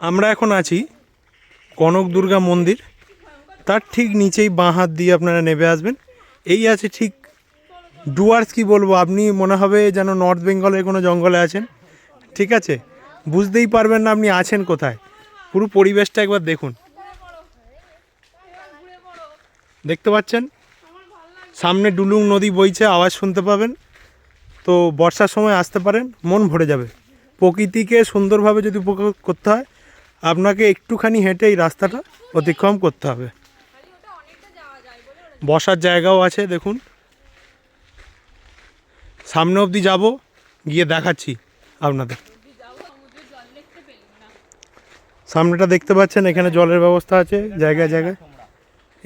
আমরা এখন আছি কনক দুর্গা মন্দির, তার ঠিক নিচেই বাঁ হাত দিয়ে আপনারা নেমে আসবেন। এই আছে ঠিক ডুয়ার্স, কি বলবো, আপনি মনে হবে যেন নর্থ বেঙ্গলের কোনো জঙ্গলে আছেন। ঠিক আছে, বুঝতেই পারবেন না আপনি আছেন কোথায়। পুরো পরিবেশটা একবার দেখুন, দেখতে পাচ্ছেন সামনে ডুলুং নদী বইছে, আওয়াজ শুনতে পাবেন। তো বর্ষার সময় আসতে পারেন, মন ভরে যাবে। প্রকৃতিকে সুন্দরভাবে যদি উপভোগ করতে হয়, আপনাকে একটুখানি হেঁটে এই রাস্তাটা অতিক্রম করতে হবে। বসার জায়গাও আছে, দেখুন সামনে অবধি যাব, গিয়ে দেখাচ্ছি আপনাদের। সামনেটা দেখতে পাচ্ছেন, এখানে জলের ব্যবস্থা আছে জায়গায় জায়গায়।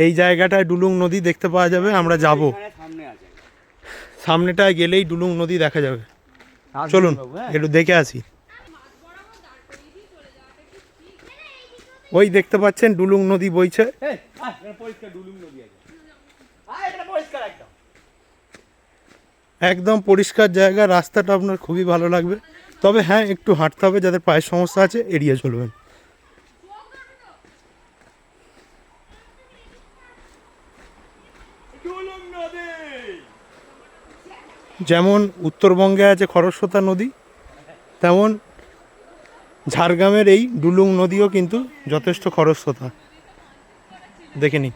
এই জায়গাটায় ডুলুং নদী দেখতে পাওয়া যাবে। আমরা যাব, সামনেটায় গেলেই ডুলুং নদী দেখা যাবে। চলুন একটু দেখে আসি। ওই দেখতে পাচ্ছেন ডুলুং নদী বইছে। একদম পরিষ্কার জায়গা, রাস্তাটা আপনার খুবই ভালো লাগবে। তবে হ্যাঁ, একটু হাঁটতে হবে, যাদের পায়ের সমস্যা আছে এড়িয়ে চলবেন। যেমন উত্তরবঙ্গে আছে খরস্রোতা নদী, তেমন ঝাড়গ্রামের এই ডুলুং নদীও কিন্তু যথেষ্ট খরস্রোতা। দেখে নিন।